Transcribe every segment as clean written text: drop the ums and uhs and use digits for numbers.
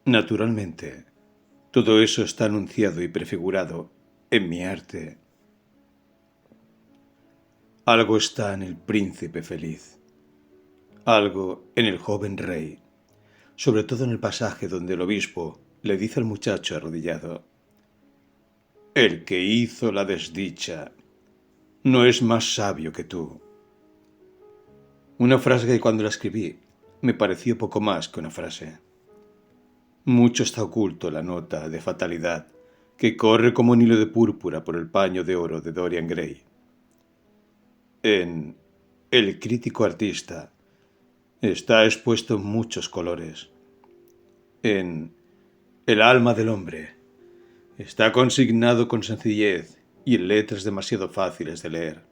Naturalmente, todo eso está anunciado y prefigurado en mi arte. Algo está en el príncipe feliz, algo en el joven rey, sobre todo en el pasaje donde el obispo le dice al muchacho arrodillado: el que hizo la desdicha no es más sabio que tú. Una frase que cuando la escribí me pareció poco más que una frase. Mucho está oculto en la nota de fatalidad que corre como un hilo de púrpura por el paño de oro de Dorian Gray. En El crítico artista está expuesto en muchos colores. En El alma del hombre está consignado con sencillez y en letras demasiado fáciles de leer.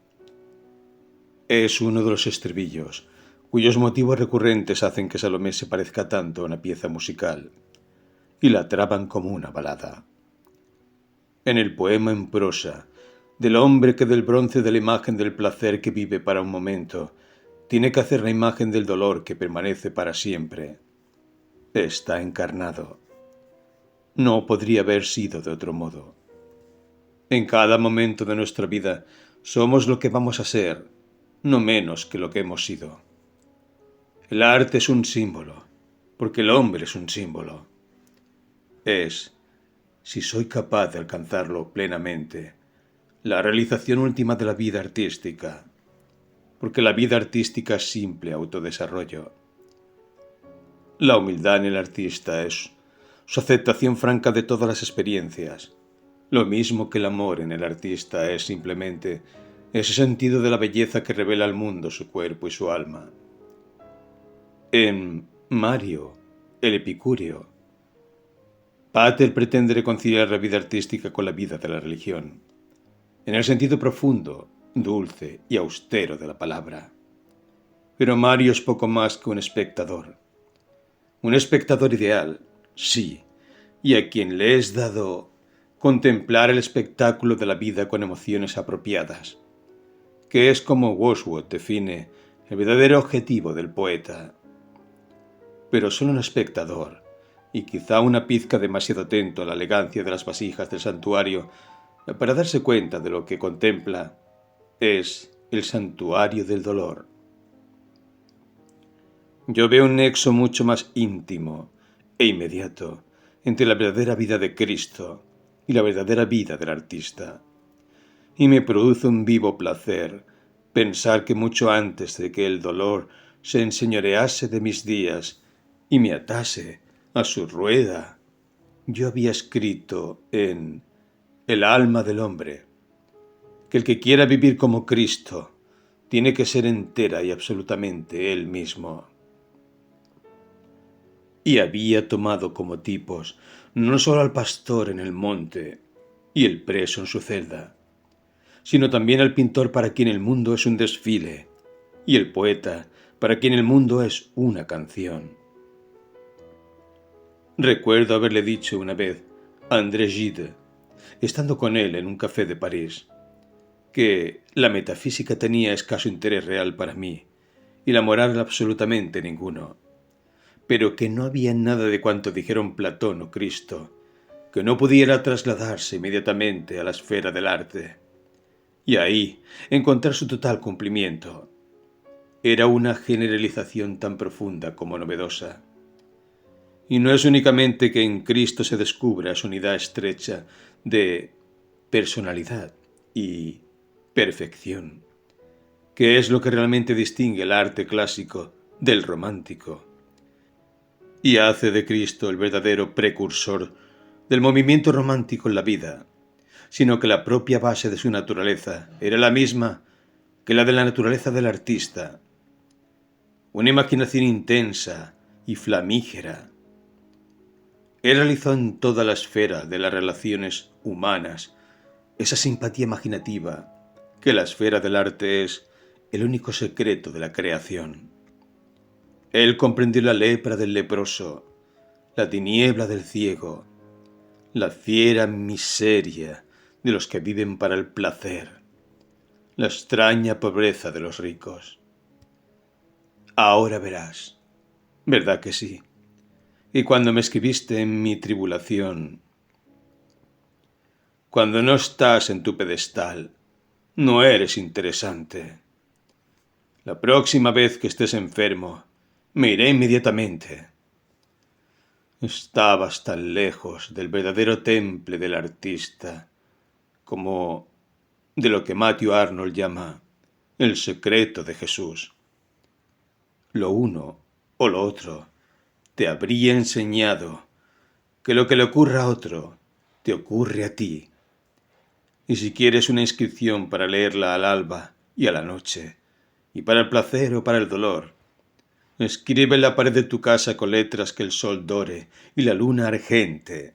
Es uno de los estribillos cuyos motivos recurrentes hacen que Salomé se parezca tanto a una pieza musical y la traban como una balada. En el poema en prosa del hombre que del bronce de la imagen del placer que vive para un momento tiene que hacer la imagen del dolor que permanece para siempre, está encarnado. No podría haber sido de otro modo. En cada momento de nuestra vida somos lo que vamos a ser, no menos que lo que hemos sido. El arte es un símbolo, porque el hombre es un símbolo. Es, si soy capaz de alcanzarlo plenamente, la realización última de la vida artística, porque la vida artística es simple autodesarrollo. La humildad en el artista es su aceptación franca de todas las experiencias, lo mismo que el amor en el artista es simplemente ese sentido de la belleza que revela al mundo su cuerpo y su alma. En Mario, el epicúreo, Pater pretende reconciliar la vida artística con la vida de la religión, en el sentido profundo, dulce y austero de la palabra. Pero Mario es poco más que un espectador ideal, sí, y a quien le es dado contemplar el espectáculo de la vida con emociones apropiadas, que es como Wordsworth define el verdadero objetivo del poeta. Pero solo un espectador, y quizá una pizca demasiado atento a la elegancia de las vasijas del santuario, para darse cuenta de lo que contempla, es el santuario del dolor. Yo veo un nexo mucho más íntimo e inmediato entre la verdadera vida de Cristo y la verdadera vida del artista. Y me produce un vivo placer pensar que mucho antes de que el dolor se enseñorease de mis días y me atase a su rueda, yo había escrito en El alma del hombre que el que quiera vivir como Cristo tiene que ser entera y absolutamente él mismo. Y había tomado como tipos no solo al pastor en el monte y el preso en su celda, sino también al pintor para quien el mundo es un desfile y el poeta para quien el mundo es una canción. Recuerdo haberle dicho una vez a André Gide, estando con él en un café de París, que la metafísica tenía escaso interés real para mí y la moral absolutamente ninguno, pero que no había nada de cuanto dijeron Platón o Cristo que no pudiera trasladarse inmediatamente a la esfera del arte, y ahí encontrar su total cumplimiento. Era una generalización tan profunda como novedosa. Y no es únicamente que en Cristo se descubra su unidad estrecha de personalidad y perfección, que es lo que realmente distingue el arte clásico del romántico, y hace de Cristo el verdadero precursor del movimiento romántico en la vida, sino que la propia base de su naturaleza era la misma que la de la naturaleza del artista, una imaginación intensa y flamígera. Él realizó en toda la esfera de las relaciones humanas esa simpatía imaginativa que la esfera del arte es el único secreto de la creación. Él comprendió la lepra del leproso, la tiniebla del ciego, la fiera miseria de los que viven para el placer, la extraña pobreza de los ricos. Ahora verás, ¿verdad que sí? Y cuando me escribiste en mi tribulación, cuando no estás en tu pedestal, no eres interesante. La próxima vez que estés enfermo, me iré inmediatamente. Estabas tan lejos del verdadero temple del artista como de lo que Matthew Arnold llama el secreto de Jesús. Lo uno o lo otro te habría enseñado que lo que le ocurra a otro te ocurre a ti. Y si quieres una inscripción para leerla al alba y a la noche, y para el placer o para el dolor, escribe en la pared de tu casa con letras que el sol dore y la luna argente.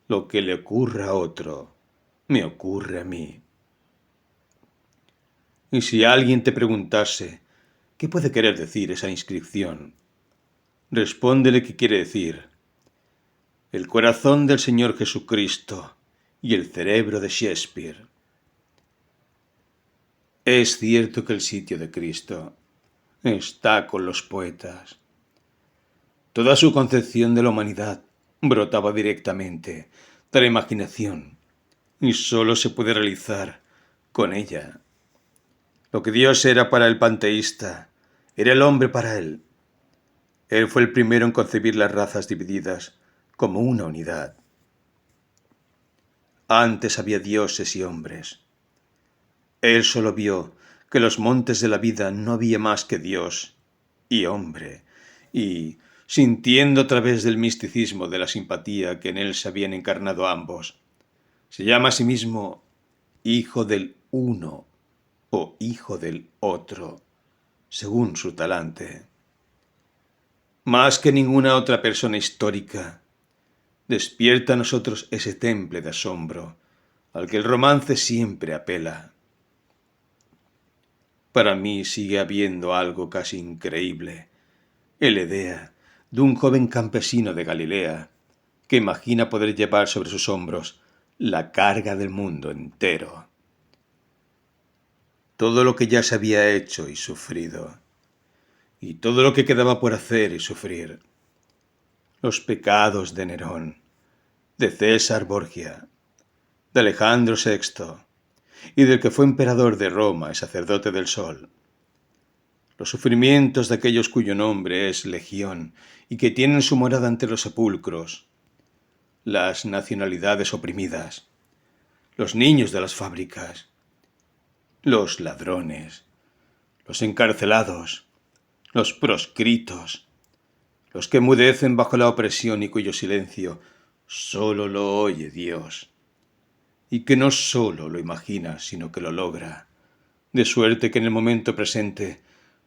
Lo que le ocurra a otro, me ocurre a mí. Y si alguien te preguntase, ¿qué puede querer decir esa inscripción? Respóndele que quiere decir, el corazón del Señor Jesucristo y el cerebro de Shakespeare. Es cierto que el sitio de Cristo está con los poetas. Toda su concepción de la humanidad brotaba directamente de la imaginación y sólo se puede realizar con ella. Lo que Dios era para el panteísta, era el hombre para él. Él fue el primero en concebir las razas divididas como una unidad. Antes había dioses y hombres. Él solo vio que en los montes de la vida no había más que Dios y hombre, y, sintiendo a través del misticismo de la simpatía que en él se habían encarnado ambos, se llama a sí mismo hijo del uno o hijo del otro, según su talante. Más que ninguna otra persona histórica, despierta a nosotros ese temple de asombro al que el romance siempre apela. Para mí sigue habiendo algo casi increíble, en la idea de un joven campesino de Galilea que imagina poder llevar sobre sus hombros la carga del mundo entero. Todo lo que ya se había hecho y sufrido, y todo lo que quedaba por hacer y sufrir. Los pecados de Nerón, de César Borgia, de Alejandro VI y del que fue emperador de Roma y sacerdote del Sol. Los sufrimientos de aquellos cuyo nombre es Legión y que tienen su morada ante los sepulcros. Las nacionalidades oprimidas, los niños de las fábricas, los ladrones, los encarcelados, los proscritos, los que enmudecen bajo la opresión y cuyo silencio solo lo oye Dios, y que no solo lo imagina, sino que lo logra, de suerte que en el momento presente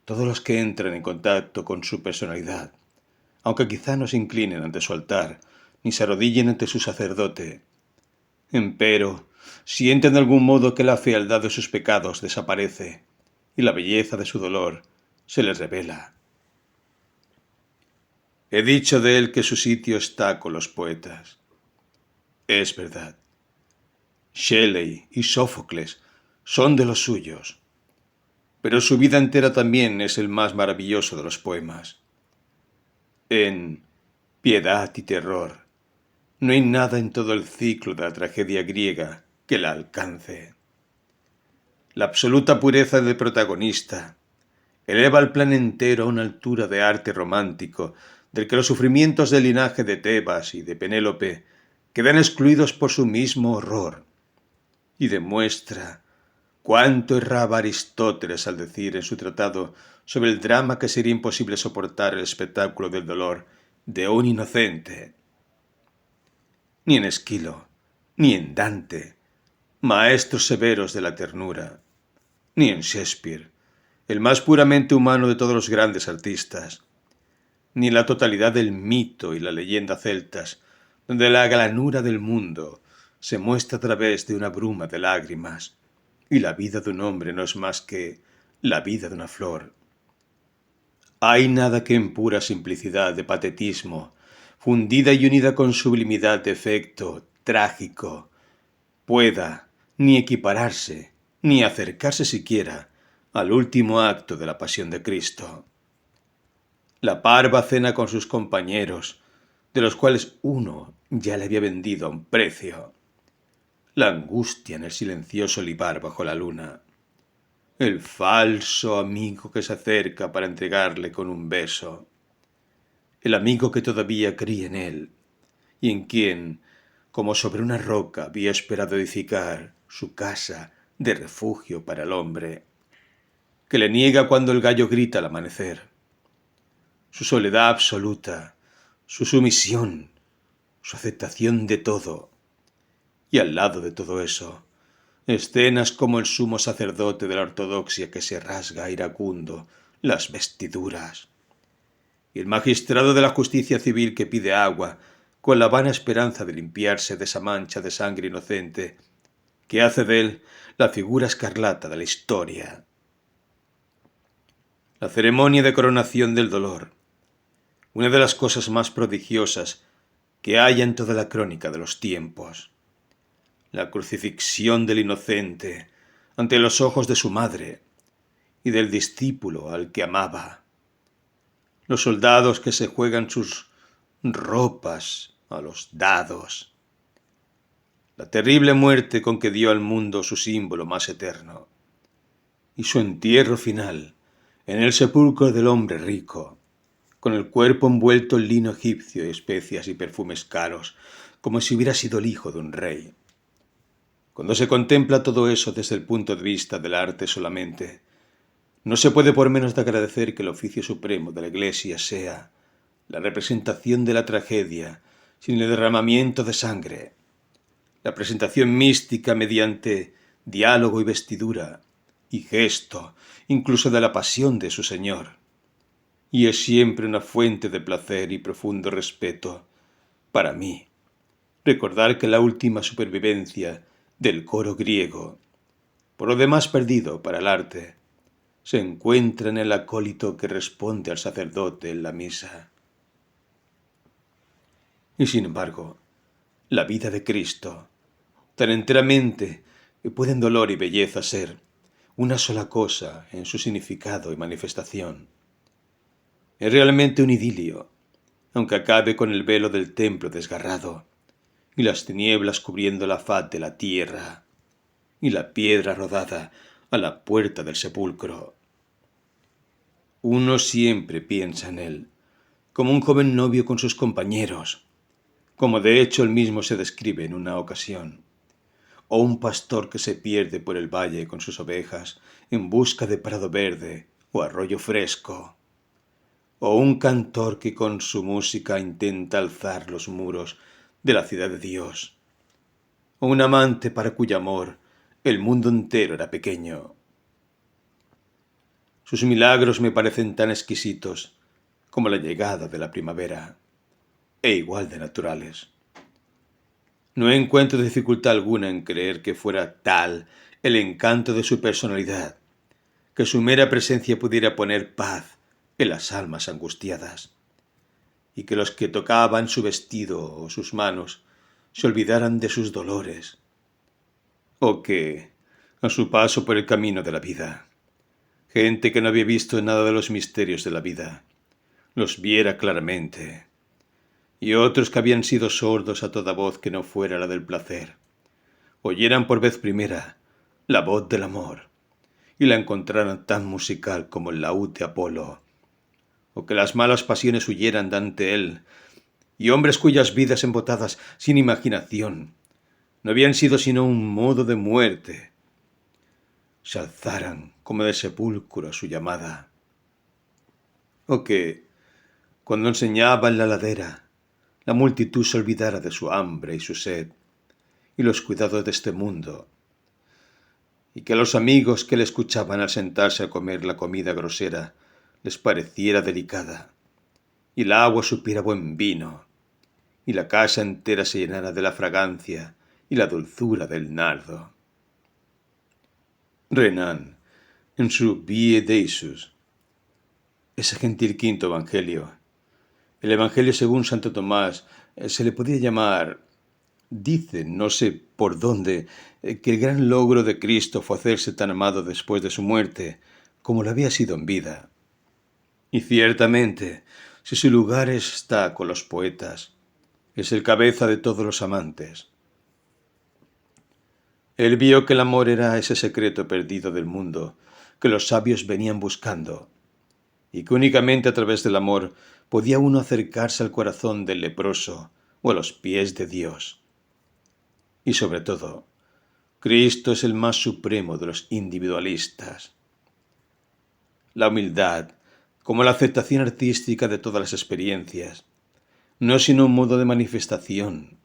todos los que entran en contacto con su personalidad, aunque quizá no se inclinen ante su altar, ni se arrodillen ante su sacerdote, empero sienten de algún modo que la fealdad de sus pecados desaparece y la belleza de su dolor se les revela. He dicho de él que su sitio está con los poetas. Es verdad. Shelley y Sófocles son de los suyos, pero su vida entera también es el más maravilloso de los poemas. En Piedad y Terror no hay nada en todo el ciclo de la tragedia griega que la alcance. La absoluta pureza del protagonista eleva el plan entero a una altura de arte romántico del que los sufrimientos del linaje de Tebas y de Penélope quedan excluidos por su mismo horror, y demuestra cuánto erraba Aristóteles al decir en su tratado sobre el drama que sería imposible soportar el espectáculo del dolor de un inocente. Ni en Esquilo, ni en Dante, maestros severos de la ternura, ni en Shakespeare, el más puramente humano de todos los grandes artistas, ni en la totalidad del mito y la leyenda celtas, donde la galanura del mundo se muestra a través de una bruma de lágrimas, y la vida de un hombre no es más que la vida de una flor. Hay nada que en pura simplicidad de patetismo, fundida y unida con sublimidad de efecto trágico, pueda ni equipararse, ni acercarse siquiera al último acto de la pasión de Cristo. la parva cena con sus compañeros, de los cuales uno ya le había vendido a un precio, la angustia en el silencioso olivar bajo la luna, el falso amigo que se acerca para entregarle con un beso, el amigo que todavía creía en él y en quien, como sobre una roca, había esperado edificar su casa de refugio para el hombre, que le niega cuando el gallo grita al amanecer, su soledad absoluta, su sumisión, su aceptación de todo, y al lado de todo eso, escenas como el sumo sacerdote de la ortodoxia que se rasga iracundo las vestiduras, y el magistrado de la justicia civil que pide agua con la vana esperanza de limpiarse de esa mancha de sangre inocente que hace de él la figura escarlata de la historia. La ceremonia de coronación del dolor, una de las cosas más prodigiosas que hay en toda la crónica de los tiempos. La crucifixión del inocente ante los ojos de su madre y del discípulo al que amaba. Los soldados que se juegan sus ropas a los dados. La terrible muerte con que dio al mundo su símbolo más eterno. Y su entierro final en el sepulcro del hombre rico, con el cuerpo envuelto en lino egipcio y especias y perfumes caros, como si hubiera sido el hijo de un rey. Cuando se contempla todo eso desde el punto de vista del arte solamente, no se puede por menos de agradecer que el oficio supremo de la Iglesia sea la representación de la tragedia sin el derramamiento de sangre, la presentación mística mediante diálogo y vestidura y gesto, incluso de la pasión de su Señor. Y es siempre una fuente de placer y profundo respeto para mí recordar que la última supervivencia del coro griego, por lo demás perdido para el arte, se encuentra en el acólito que responde al sacerdote en la misa. Y sin embargo, la vida de Cristo, tan enteramente pueden dolor y belleza ser una sola cosa en su significado y manifestación. Es realmente un idilio, aunque acabe con el velo del templo desgarrado y las tinieblas cubriendo la faz de la tierra y la piedra rodada a la puerta del sepulcro. Uno siempre piensa en él, como un joven novio con sus compañeros, como de hecho él mismo se describe en una ocasión, o un pastor que se pierde por el valle con sus ovejas en busca de prado verde o arroyo fresco, o un cantor que con su música intenta alzar los muros de la ciudad de Dios, o un amante para cuyo amor el mundo entero era pequeño. Sus milagros me parecen tan exquisitos como la llegada de la primavera, e igual de naturales. No encuentro dificultad alguna en creer que fuera tal el encanto de su personalidad, que su mera presencia pudiera poner paz en las almas angustiadas, y que los que tocaban su vestido o sus manos se olvidaran de sus dolores, o que, a su paso por el camino de la vida, gente que no había visto nada de los misterios de la vida, los viera claramente, y otros que habían sido sordos a toda voz que no fuera la del placer, oyeran por vez primera la voz del amor, y la encontraran tan musical como el laúd de Apolo, o que las malas pasiones huyeran de ante él, y hombres cuyas vidas embotadas sin imaginación no habían sido sino un modo de muerte, se alzaran como de sepulcro a su llamada, o que, cuando enseñaba en la ladera, la multitud se olvidara de su hambre y su sed, y los cuidados de este mundo, y que a los amigos que le escuchaban al sentarse a comer la comida grosera les pareciera delicada, y el agua supiera buen vino, y la casa entera se llenara de la fragancia y la dulzura del nardo. Renan, en su Vie Deus, ese gentil quinto evangelio, el evangelio según Santo Tomás, se le podía llamar, dicen, no sé por dónde, que el gran logro de Cristo fue hacerse tan amado después de su muerte como lo había sido en vida. Y ciertamente, si su lugar está con los poetas, es el cabeza de todos los amantes. Él vio que el amor era ese secreto perdido del mundo que los sabios venían buscando, y que únicamente a través del amor podía uno acercarse al corazón del leproso o a los pies de Dios. Y sobre todo, Cristo es el más supremo de los individualistas. La humildad, como la aceptación artística de todas las experiencias, no es sino un modo de manifestación.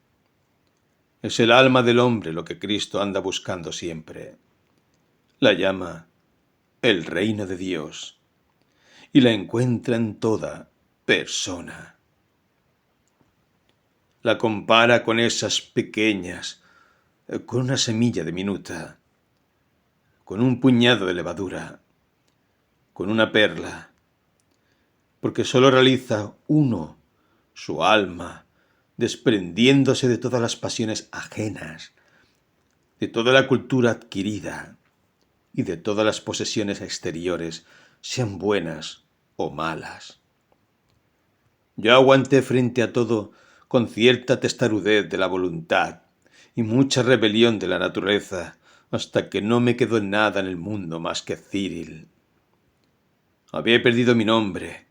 Es el alma del hombre lo que Cristo anda buscando siempre. La llama el reino de Dios y la encuentra en toda persona. La compara con esas pequeñas, con una semilla diminuta, con un puñado de levadura, con una perla, porque sólo realiza uno su alma, desprendiéndose de todas las pasiones ajenas, de toda la cultura adquirida y de todas las posesiones exteriores, sean buenas o malas. Yo aguanté frente a todo con cierta testarudez de la voluntad y mucha rebelión de la naturaleza, hasta que no me quedó nada en el mundo más que Cyril. Había perdido mi nombre,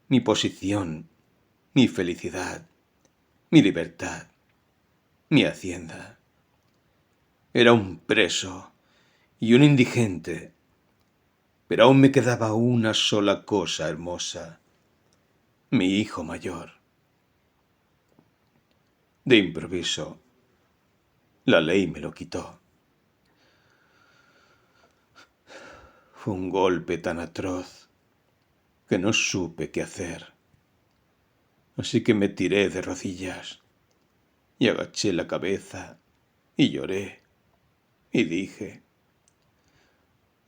mi posición, mi felicidad, mi libertad, mi hacienda. Era un preso y un indigente, pero aún me quedaba una sola cosa hermosa, mi hijo mayor. De improviso, la ley me lo quitó. Fue un golpe tan atroz que no supe qué hacer. Así que me tiré de rodillas y agaché la cabeza y lloré y dije: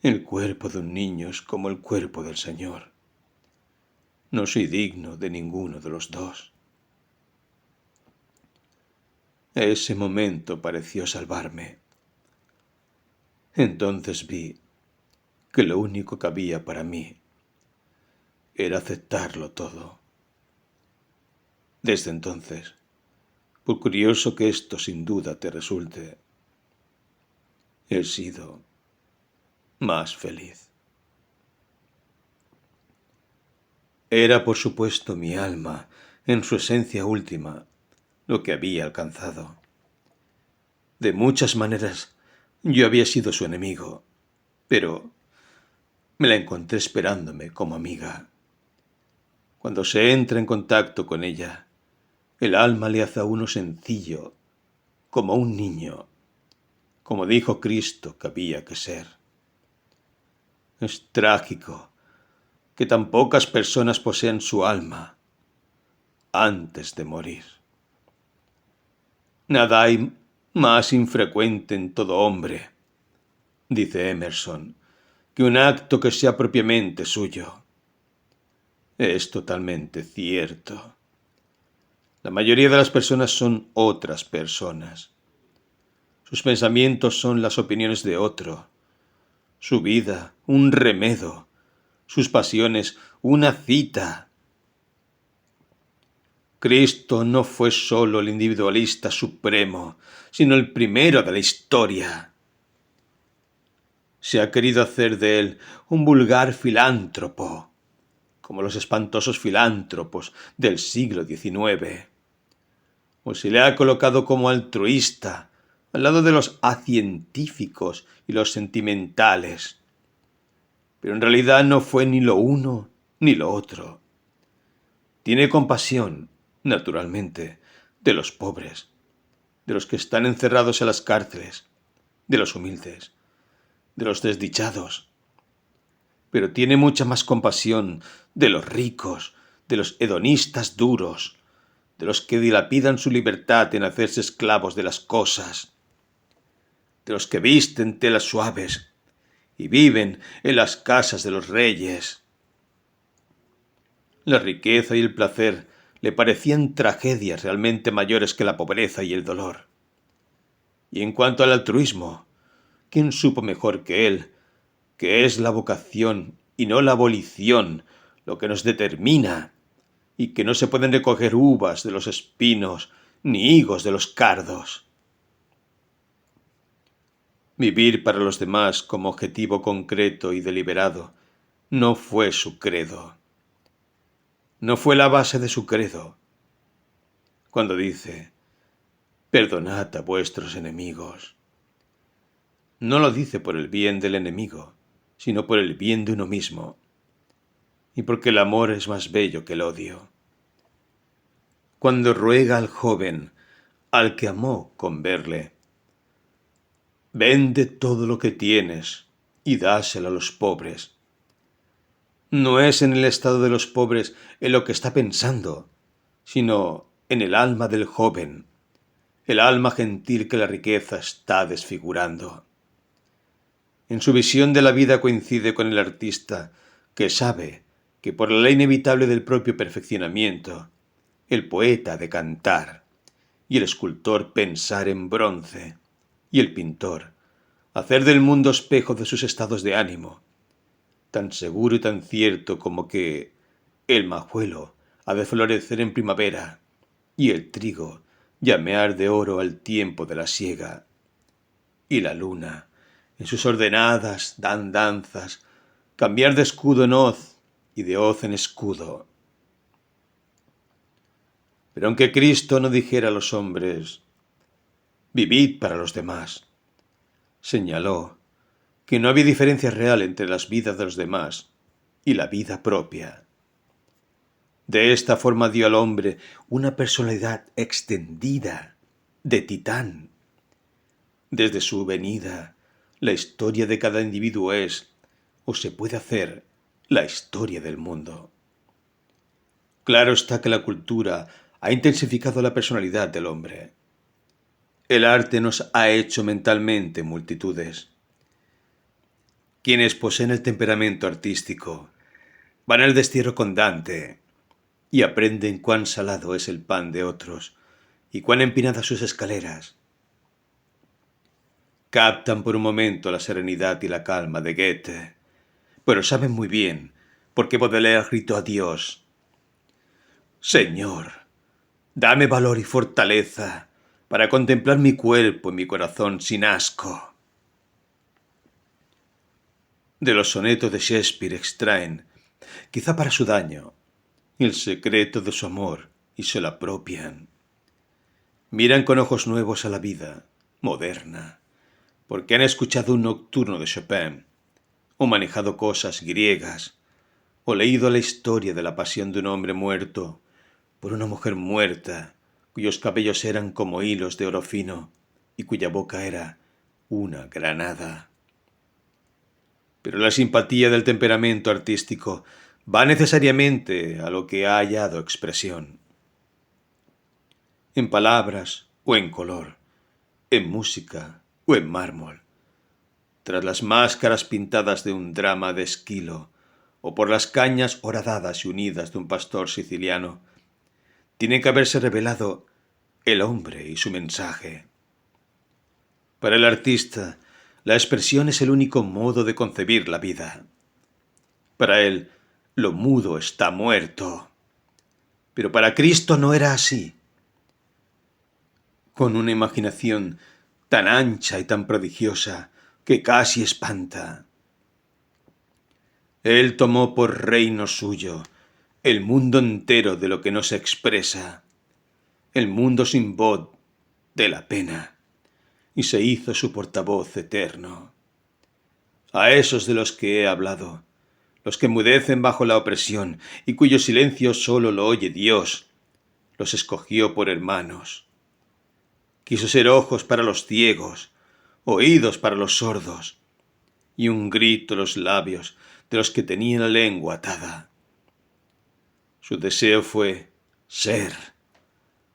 el cuerpo de un niño es como el cuerpo del Señor. No soy digno de ninguno de los dos. Ese momento pareció salvarme. Entonces vi que lo único que había para mí era aceptarlo todo. Desde entonces, por curioso que esto sin duda te resulte, he sido más feliz. Era, por supuesto, mi alma, en su esencia última, lo que había alcanzado. De muchas maneras, yo había sido su enemigo, pero me la encontré esperándome como amiga. Cuando se entra en contacto con ella, el alma le hace a uno sencillo, como un niño, como dijo Cristo que había que ser. Es trágico que tan pocas personas posean su alma antes de morir. Nada hay más infrecuente en todo hombre, dice Emerson, que un acto que sea propiamente suyo. Es totalmente cierto. La mayoría de las personas son otras personas. Sus pensamientos son las opiniones de otro. Su vida, un remedo. Sus pasiones, una cita. Cristo no fue solo el individualista supremo, sino el primero de la historia. Se ha querido hacer de él un vulgar filántropo, como los espantosos filántropos del siglo XIX. O se le ha colocado como altruista, al lado de los acientíficos y los sentimentales. Pero en realidad no fue ni lo uno ni lo otro. Tiene compasión, naturalmente, de los pobres, de los que están encerrados en las cárceles, de los humildes, de los desdichados. Pero tiene mucha más compasión de los ricos, de los hedonistas duros, de los que dilapidan su libertad en hacerse esclavos de las cosas, de los que visten telas suaves y viven en las casas de los reyes. La riqueza y el placer le parecían tragedias realmente mayores que la pobreza y el dolor. Y en cuanto al altruismo, ¿quién supo mejor que él que es la vocación y no la abolición lo que nos determina, y que no se pueden recoger uvas de los espinos ni higos de los cardos. Vivir para los demás como objetivo concreto y deliberado no fue su credo. No fue la base de su credo. Cuando dice, perdonad a vuestros enemigos, no lo dice por el bien del enemigo, sino por el bien de uno mismo, y porque el amor es más bello que el odio. Cuando ruega al joven, al que amó con verle, vende todo lo que tienes y dáselo a los pobres. No es en el estado de los pobres en lo que está pensando, sino en el alma del joven, el alma gentil que la riqueza está desfigurando. En su visión de la vida coincide con el artista, que sabe que por la ley inevitable del propio perfeccionamiento, el poeta ha de cantar, y el escultor pensar en bronce, y el pintor hacer del mundo espejo de sus estados de ánimo, tan seguro y tan cierto como que el majuelo ha de florecer en primavera, y el trigo llamear de oro al tiempo de la siega, y la luna, en sus ordenadas danzas, cambiar de escudo en hoz y de hoz en escudo. Pero aunque Cristo no dijera a los hombres, vivid para los demás, señaló que no había diferencia real entre las vidas de los demás y la vida propia. De esta forma dio al hombre una personalidad extendida, de titán. Desde su venida, la historia de cada individuo es, o se puede hacer, la historia del mundo. Claro está que la cultura ha intensificado la personalidad del hombre. El arte nos ha hecho mentalmente multitudes. Quienes poseen el temperamento artístico van al destierro con Dante y aprenden cuán salado es el pan de otros y cuán empinadas sus escaleras. Captan por un momento la serenidad y la calma de Goethe, pero saben muy bien por qué Baudelaire gritó a Dios: Señor, dame valor y fortaleza para contemplar mi cuerpo y mi corazón sin asco. De los sonetos de Shakespeare extraen, quizá para su daño, el secreto de su amor y se lo apropian. Miran con ojos nuevos a la vida moderna, porque han escuchado un nocturno de Chopin, o manejado cosas griegas, o leído la historia de la pasión de un hombre muerto por una mujer muerta, cuyos cabellos eran como hilos de oro fino y cuya boca era una granada. Pero la simpatía del temperamento artístico va necesariamente a lo que ha hallado expresión. En palabras o en color, en música o en mármol, tras las máscaras pintadas de un drama de Esquilo, o por las cañas horadadas y unidas de un pastor siciliano, tiene que haberse revelado el hombre y su mensaje. Para el artista, la expresión es el único modo de concebir la vida. Para él, lo mudo está muerto. Pero para Cristo no era así. Con una imaginación tan ancha y tan prodigiosa que casi espanta, Él tomó por reino suyo el mundo entero de lo que no se expresa, el mundo sin voz de la pena, y se hizo su portavoz eterno. A esos de los que he hablado, los que enmudecen bajo la opresión y cuyo silencio solo lo oye Dios, los escogió por hermanos. Quiso ser ojos para los ciegos, oídos para los sordos, y un grito en los labios de los que tenían la lengua atada. Su deseo fue ser,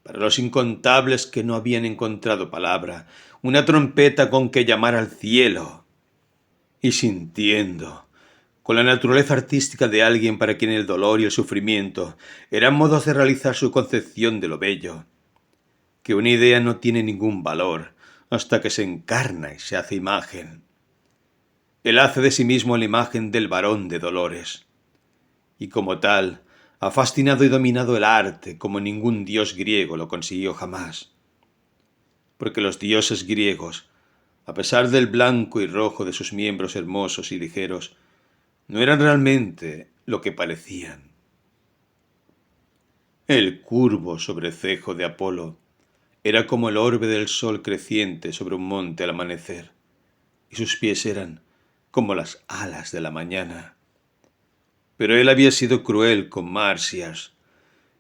para los incontables que no habían encontrado palabra, una trompeta con que llamar al cielo, y sintiendo, con la naturaleza artística de alguien para quien el dolor y el sufrimiento eran modos de realizar su concepción de lo bello, que una idea no tiene ningún valor hasta que se encarna y se hace imagen. Él hace de sí mismo la imagen del varón de dolores. y como tal ha fascinado y dominado el arte como ningún dios griego lo consiguió jamás. Porque los dioses griegos, a pesar del blanco y rojo de sus miembros hermosos y ligeros, no eran realmente lo que parecían. El curvo sobrecejo de Apolo era como el orbe del sol creciente sobre un monte al amanecer, y sus pies eran como las alas de la mañana. Pero él había sido cruel con Marcias,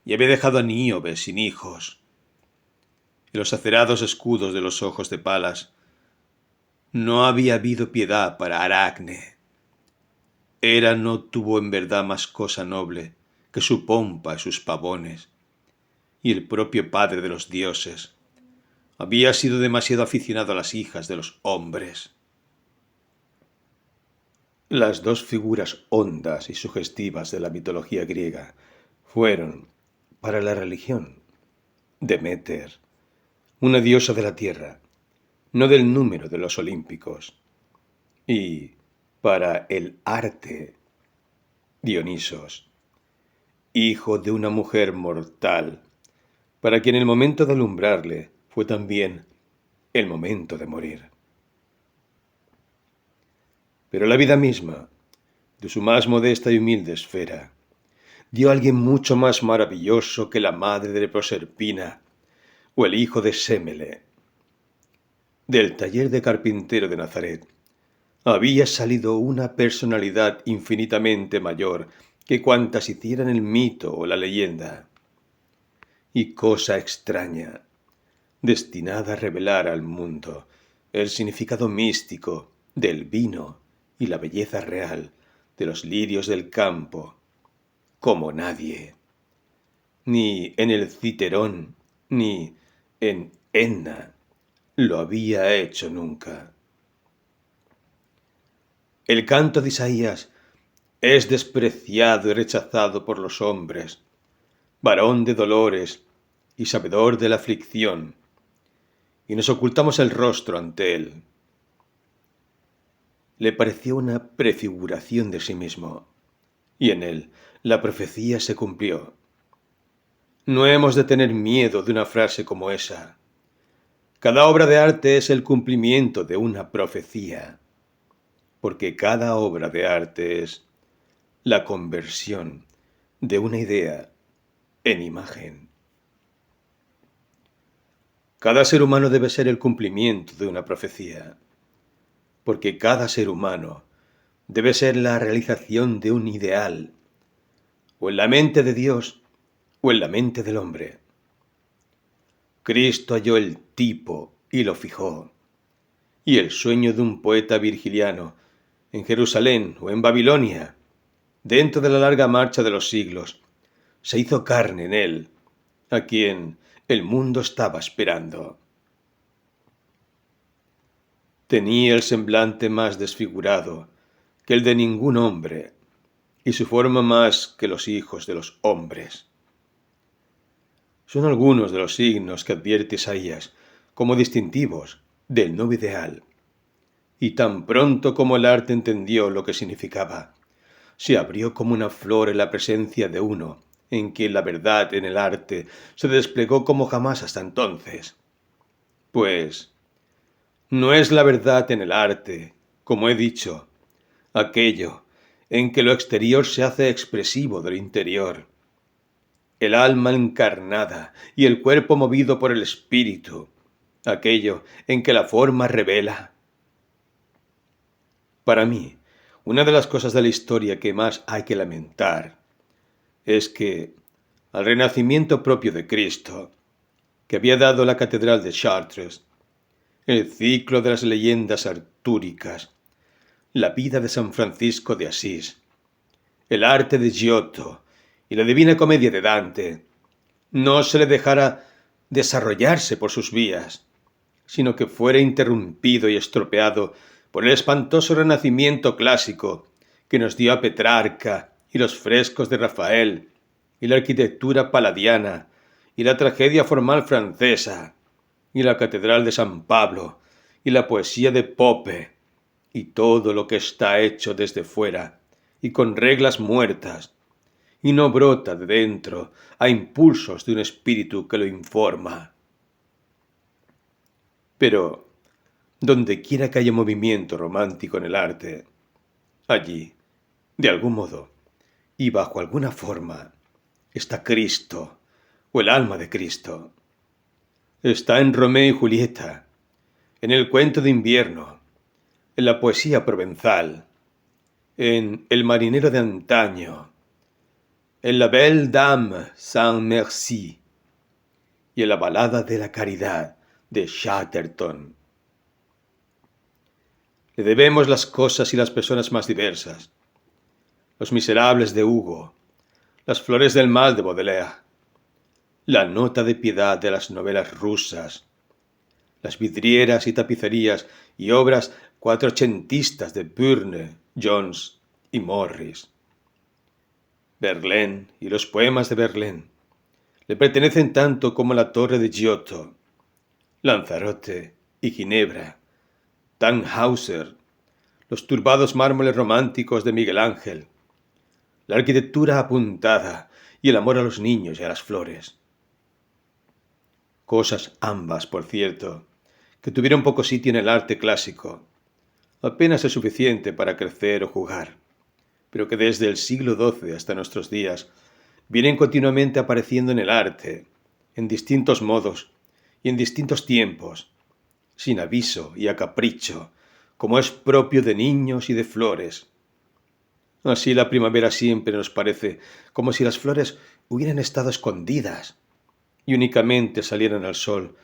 y había dejado a Níobe sin hijos. Y los acerados escudos de los ojos de Palas, no había habido piedad para Aracne. Hera no tuvo en verdad más cosa noble que su pompa y sus pavones, y el propio padre de los dioses había sido demasiado aficionado a las hijas de los hombres. Las dos figuras hondas y sugestivas de la mitología griega fueron, para la religión, Deméter, una diosa de la tierra, no del número de los olímpicos, y, para el arte, Dionisos, hijo de una mujer mortal, para quien el momento de alumbrarle fue también el momento de morir. Pero la vida misma, de su más modesta y humilde esfera, dio a alguien mucho más maravilloso que la madre de Proserpina o el hijo de Sémele. Del taller de carpintero de Nazaret había salido una personalidad infinitamente mayor que cuantas hicieran el mito o la leyenda. Y cosa extraña, destinada a revelar al mundo el significado místico del vino y la belleza real de los lirios del campo, como nadie, ni en el Citerón, ni en Enna, lo había hecho nunca. El canto de Isaías es despreciado y rechazado por los hombres, varón de dolores y sabedor de la aflicción, y nos ocultamos el rostro ante él. Le pareció una prefiguración de sí mismo, y en él la profecía se cumplió. No hemos de tener miedo de una frase como esa. Cada obra de arte es el cumplimiento de una profecía, porque cada obra de arte es la conversión de una idea en imagen. Cada ser humano debe ser el cumplimiento de una profecía, porque cada ser humano debe ser la realización de un ideal, o en la mente de Dios o en la mente del hombre. Cristo halló el tipo y lo fijó, y el sueño de un poeta virgiliano en Jerusalén o en Babilonia, dentro de la larga marcha de los siglos, se hizo carne en él, a quien el mundo estaba esperando. Tenía el semblante más desfigurado que el de ningún hombre, y su forma más que los hijos de los hombres. Son algunos de los signos que advierte Isaías como distintivos del nuevo ideal. Y tan pronto como el arte entendió lo que significaba, se abrió como una flor en la presencia de uno, en quien la verdad en el arte se desplegó como jamás hasta entonces. Pues no es la verdad en el arte, como he dicho, aquello en que lo exterior se hace expresivo del interior. El alma encarnada y el cuerpo movido por el espíritu, aquello en que la forma revela. Para mí, una de las cosas de la historia que más hay que lamentar es que, al renacimiento propio de Cristo, que había dado la catedral de Chartres, el ciclo de las leyendas artúricas, la vida de San Francisco de Asís, el arte de Giotto y la Divina Comedia de Dante, no se le dejara desarrollarse por sus vías, sino que fuera interrumpido y estropeado por el espantoso renacimiento clásico que nos dio a Petrarca y los frescos de Rafael y la arquitectura paladiana y la tragedia formal francesa y la catedral de San Pablo y la poesía de Pope y todo lo que está hecho desde fuera y con reglas muertas, y no brota de dentro a impulsos de un espíritu que lo informa. Pero, donde quiera que haya movimiento romántico en el arte, allí, de algún modo, y bajo alguna forma, está Cristo, o el alma de Cristo. Está en Romeo y Julieta, en el cuento de invierno, en la poesía provenzal, en El marinero de antaño, en La Belle Dame sans Merci y en la balada de la caridad de Chatterton. Le debemos las cosas y las personas más diversas, Los miserables de Hugo, Las flores del mal de Baudelaire, la nota de piedad de las novelas rusas, las vidrieras y tapicerías y obras cuatrochentistas de Burne, Jones y Morris. Verlaine y los poemas de Verlaine le pertenecen tanto como la torre de Giotto, Lanzarote y Ginebra, Tannhäuser, los turbados mármoles románticos de Miguel Ángel, la arquitectura apuntada y el amor a los niños y a las flores. Cosas ambas, por cierto, que tuvieron poco sitio en el arte clásico, apenas es suficiente para crecer o jugar, pero que desde el siglo XII hasta nuestros días vienen continuamente apareciendo en el arte, en distintos modos y en distintos tiempos, sin aviso y a capricho, como es propio de niños y de flores. Así la primavera siempre nos parece como si las flores hubieran estado escondidas y únicamente salieran al sol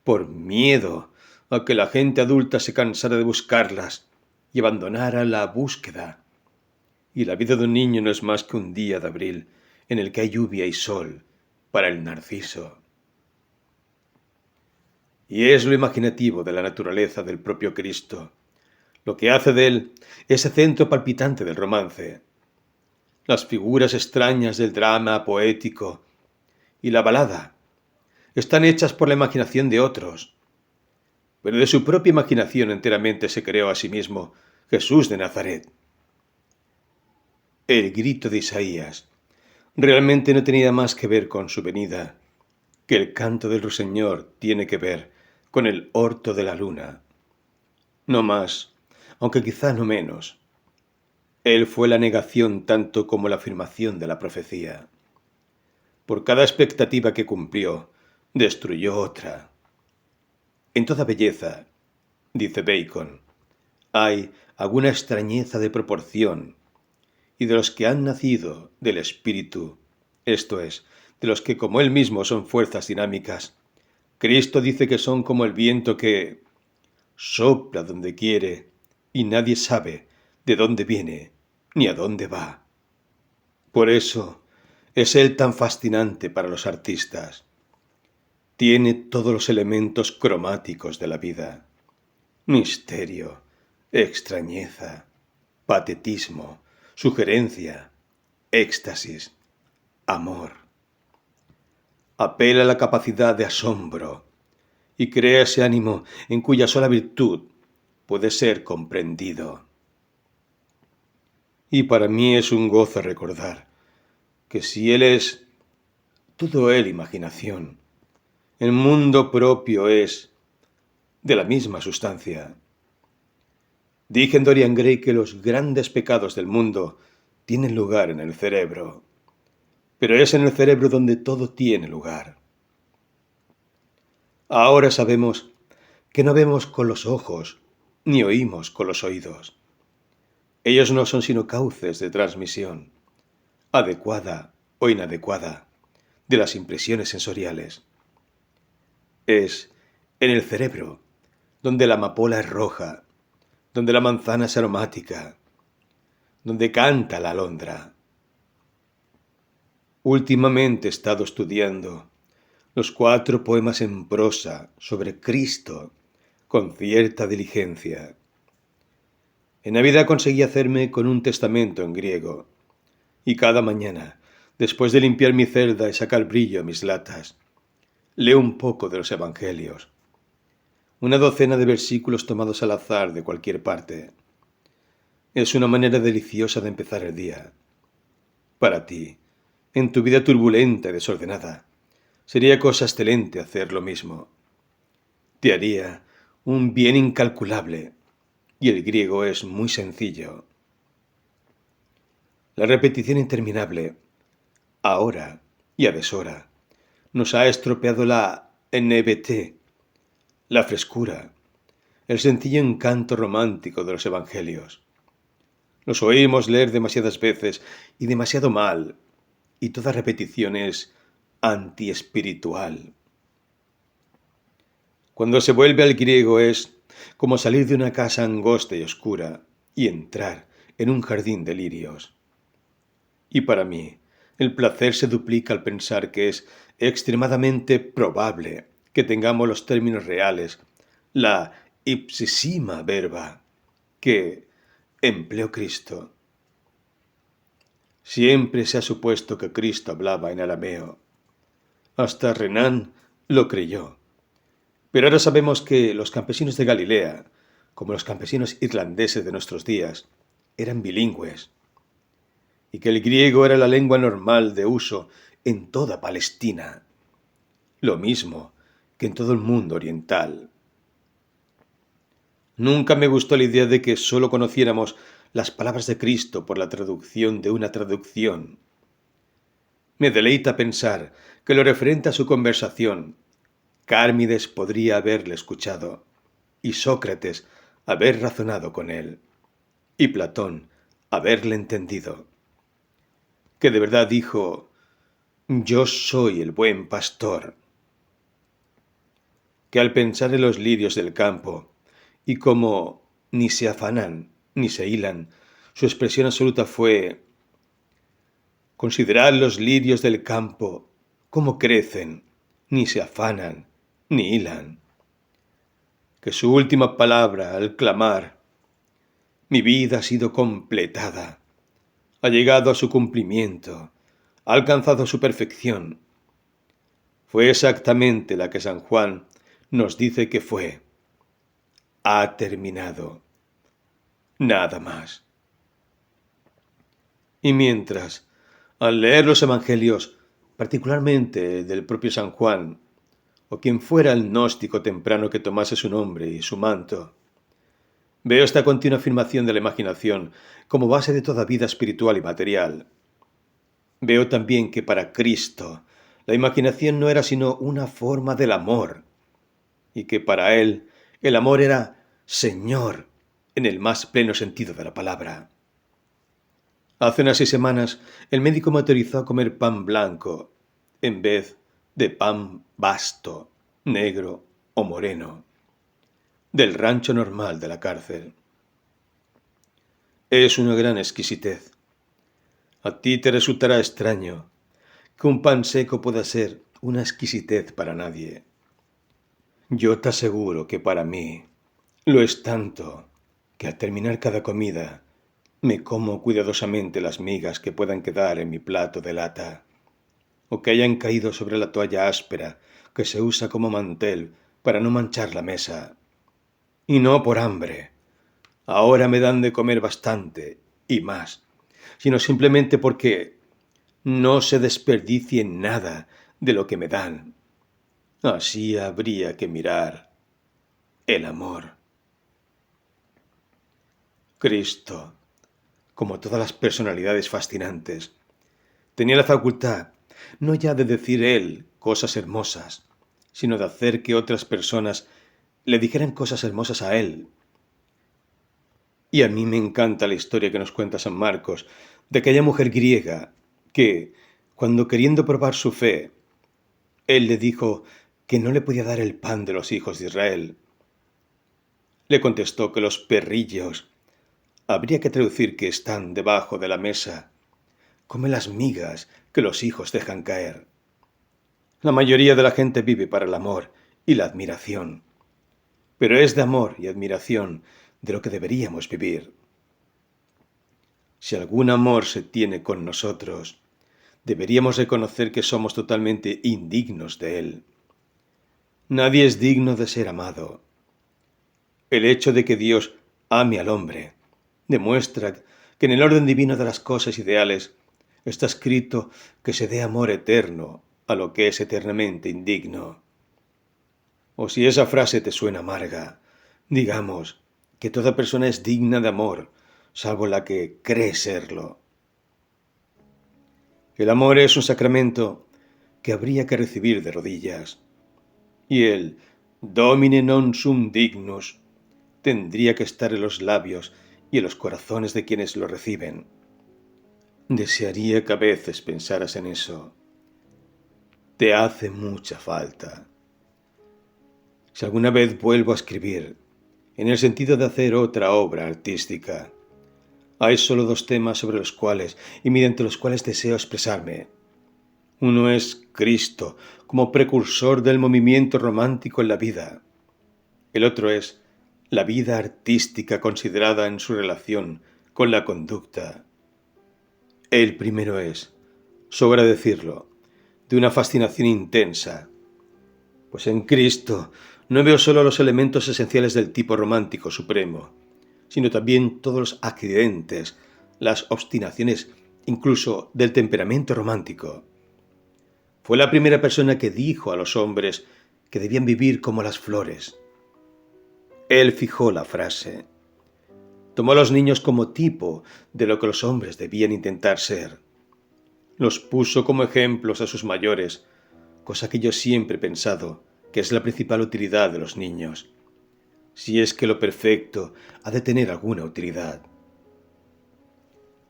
por miedo a que la gente adulta se cansara de buscarlas y abandonara la búsqueda. Y la vida de un niño no es más que un día de abril en el que hay lluvia y sol para el narciso. Y es lo imaginativo de la naturaleza del propio Cristo, lo que hace de él ese centro palpitante del romance. Las figuras extrañas del drama poético y la balada están hechas por la imaginación de otros, pero de su propia imaginación enteramente se creó a sí mismo Jesús de Nazaret. El grito de Isaías realmente no tenía más que ver con su venida, que el canto del ruiseñor tiene que ver con el orto de la luna. No más, aunque quizá no menos. Él fue la negación tanto como la afirmación de la profecía. Por cada expectativa que cumplió, destruyó otra. En toda belleza, dice Bacon, hay alguna extrañeza de proporción, y de los que han nacido del espíritu, esto es, de los que como él mismo son fuerzas dinámicas, Cristo dice que son como el viento que sopla donde quiere y nadie sabe de dónde viene ni a dónde va. Por eso es él tan fascinante para los artistas. Tiene todos los elementos cromáticos de la vida: misterio, extrañeza, patetismo, sugerencia, éxtasis, amor. Apela a la capacidad de asombro y crea ese ánimo en cuya sola virtud puede ser comprendido. Y para mí es un gozo recordar que si él es todo él imaginación, el mundo propio es de la misma sustancia. Dije en Dorian Gray que los grandes pecados del mundo tienen lugar en el cerebro, pero es en el cerebro donde todo tiene lugar. Ahora sabemos que no vemos con los ojos ni oímos con los oídos. Ellos no son sino cauces de transmisión, adecuada o inadecuada, de las impresiones sensoriales. Es en el cerebro donde la amapola es roja, donde la manzana es aromática, donde canta la alondra. Últimamente he estado estudiando los 4 poemas en prosa sobre Cristo con cierta diligencia. En Navidad conseguí hacerme con un testamento en griego, y cada mañana, después de limpiar mi celda y sacar brillo a mis latas, leo un poco de los evangelios, una docena de versículos tomados al azar de cualquier parte. Es una manera deliciosa de empezar el día. Para ti, en tu vida turbulenta y desordenada, sería cosa excelente hacer lo mismo. Te haría un bien incalculable, y el griego es muy sencillo. La repetición interminable, ahora y a deshora, nos ha estropeado la NBT, la frescura, el sencillo encanto romántico de los evangelios. Los oímos leer demasiadas veces y demasiado mal, y toda repetición es antiespiritual. Cuando se vuelve al griego es como salir de una casa angosta y oscura y entrar en un jardín de lirios. Y para mí, el placer se duplica al pensar que es extremadamente probable que tengamos los términos reales, la ipsissima verba, que empleó Cristo. Siempre se ha supuesto que Cristo hablaba en arameo. Hasta Renan lo creyó. Pero ahora sabemos que los campesinos de Galilea, como los campesinos irlandeses de nuestros días, eran bilingües, y que el griego era la lengua normal de uso en toda Palestina, lo mismo que en todo el mundo oriental. Nunca me gustó la idea de que solo conociéramos las palabras de Cristo por la traducción de una traducción. Me deleita pensar que lo referente a su conversación, Cármides podría haberle escuchado, y Sócrates haber razonado con él, y Platón haberle entendido. Que de verdad dijo, yo soy el buen pastor. Que al pensar en los lirios del campo, y como ni se afanan ni se hilan, su expresión absoluta fue, considerad los lirios del campo, cómo crecen, ni se afanan ni hilan. Que su última palabra al clamar, mi vida ha sido completada, ha llegado a su cumplimiento, ha alcanzado su perfección, fue exactamente la que San Juan nos dice que fue. Ha terminado. Nada más. Y mientras, al leer los evangelios, particularmente del propio San Juan, o quien fuera el gnóstico temprano que tomase su nombre y su manto, veo esta continua afirmación de la imaginación como base de toda vida espiritual y material. Veo también que para Cristo la imaginación no era sino una forma del amor, y que para él el amor era Señor en el más pleno sentido de la palabra. Hace unas 6 semanas el médico me autorizó a comer pan blanco en vez de pan basto, negro o moreno, del rancho normal de la cárcel. Es una gran exquisitez. A ti te resultará extraño que un pan seco pueda ser una exquisitez para nadie. Yo te aseguro que para mí lo es tanto que al terminar cada comida me como cuidadosamente las migas que puedan quedar en mi plato de lata o que hayan caído sobre la toalla áspera que se usa como mantel para no manchar la mesa. Y no por hambre. Ahora me dan de comer bastante y más, sino simplemente porque no se desperdicie nada de lo que me dan. Así habría que mirar el amor. Cristo, como todas las personalidades fascinantes, tenía la facultad no ya de decir él cosas hermosas, sino de hacer que otras personas le dijeran cosas hermosas a él. Y a mí me encanta la historia que nos cuenta San Marcos de aquella mujer griega que, cuando queriendo probar su fe, él le dijo que no le podía dar el pan de los hijos de Israel. Le contestó que los perrillos, habría que traducir que están debajo de la mesa, comen las migas que los hijos dejan caer. La mayoría de la gente vive para el amor y la admiración, pero es de amor y admiración de lo que deberíamos vivir. Si algún amor se tiene con nosotros, deberíamos reconocer que somos totalmente indignos de él. Nadie es digno de ser amado. El hecho de que Dios ame al hombre demuestra que en el orden divino de las cosas ideales Está escrito que se dé amor eterno a lo que es eternamente indigno. O si esa frase te suena amarga, digamos que toda persona es digna de amor, salvo la que cree serlo. El amor es un sacramento que habría que recibir de rodillas, y el Domine non sum dignus tendría que estar en los labios y en los corazones de quienes lo reciben. Desearía que a veces pensaras en eso. Te hace mucha falta. Si alguna vez vuelvo a escribir, en el sentido de hacer otra obra artística, hay solo dos temas sobre los cuales y mediante los cuales deseo expresarme. Uno es Cristo como precursor del movimiento romántico en la vida. El otro es la vida artística considerada en su relación con la conducta. El primero es, sobra decirlo, de una fascinación intensa, pues en Cristo no veo solo los elementos esenciales del tipo romántico supremo, sino también todos los accidentes, las obstinaciones, incluso del temperamento romántico. Fue la primera persona que dijo a los hombres que debían vivir como las flores. Él fijó la frase. Tomó a los niños como tipo de lo que los hombres debían intentar ser. Los puso como ejemplos a sus mayores, cosa que yo siempre he pensado que es la principal utilidad de los niños, si es que lo perfecto ha de tener alguna utilidad.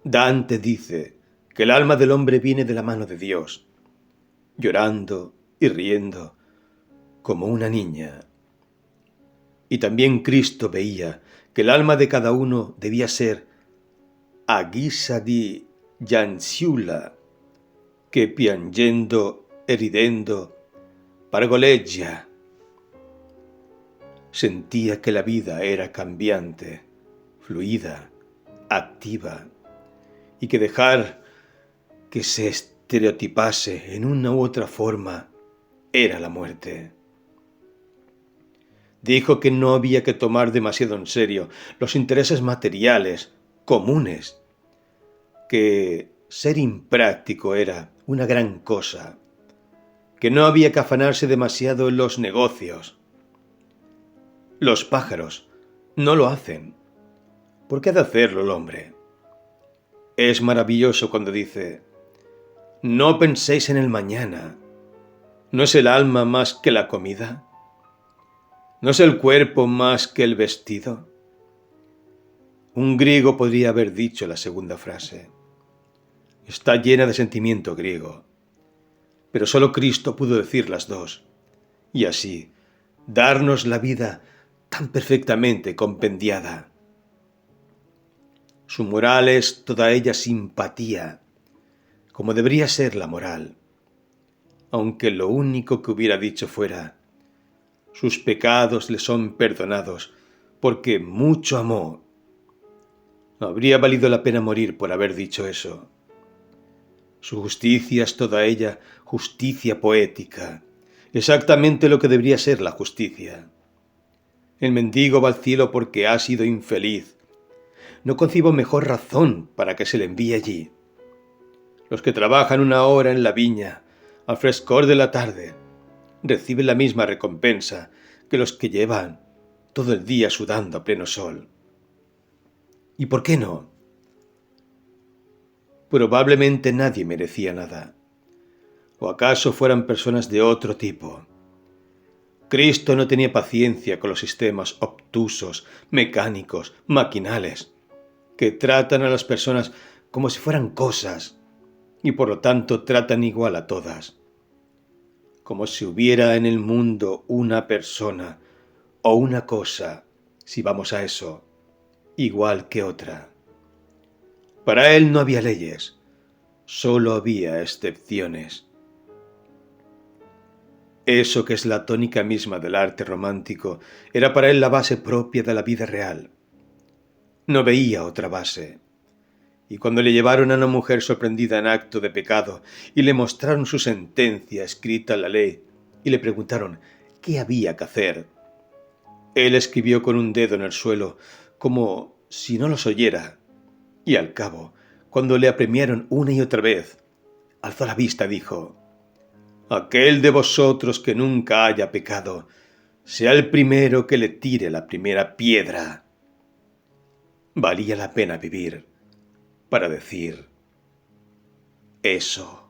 Dante dice que el alma del hombre viene de la mano de Dios, llorando y riendo como una niña. Y también Cristo veía que el alma de cada uno debía ser a guisa di Gianciulla, che piangendo e ridendo pargoleggia. Sentía que la vida era cambiante, fluida, activa, y que dejar que se estereotipase en una u otra forma era la muerte. Dijo que no había que tomar demasiado en serio los intereses materiales, comunes, que ser impráctico era una gran cosa, que no había que afanarse demasiado en los negocios. Los pájaros no lo hacen. ¿Por qué ha de hacerlo el hombre? Es maravilloso cuando dice, no penséis en el mañana. ¿No es el alma más que la comida? ¿No es el cuerpo más que el vestido? Un griego podría haber dicho la segunda frase. Está llena de sentimiento griego. Pero solo Cristo pudo decir las dos, y así darnos la vida tan perfectamente compendiada. Su moral es toda ella simpatía, como debería ser la moral, aunque lo único que hubiera dicho fuera, sus pecados le son perdonados, porque mucho amó. No habría valido la pena morir por haber dicho eso. Su justicia es toda ella justicia poética, exactamente lo que debería ser la justicia. El mendigo va al cielo porque ha sido infeliz. No concibo mejor razón para que se le envíe allí. Los que trabajan una hora en la viña, al frescor de la tarde, reciben la misma recompensa que los que llevan todo el día sudando a pleno sol. ¿Y por qué no? Probablemente nadie merecía nada. ¿O acaso fueran personas de otro tipo? Cristo no tenía paciencia con los sistemas obtusos, mecánicos, maquinales, que tratan a las personas como si fueran cosas, y por lo tanto tratan igual a todas. Como si hubiera en el mundo una persona o una cosa, si vamos a eso, igual que otra. Para él no había leyes, solo había excepciones. Eso que es la tónica misma del arte romántico era para él la base propia de la vida real. No veía otra base. Y cuando le llevaron a una mujer sorprendida en acto de pecado y le mostraron su sentencia escrita en la ley y le preguntaron qué había que hacer, él escribió con un dedo en el suelo como si no los oyera y al cabo, cuando le apremiaron una y otra vez, alzó la vista y dijo: «Aquel de vosotros que nunca haya pecado, sea el primero que le tire la primera piedra». Valía la pena vivir para decir eso.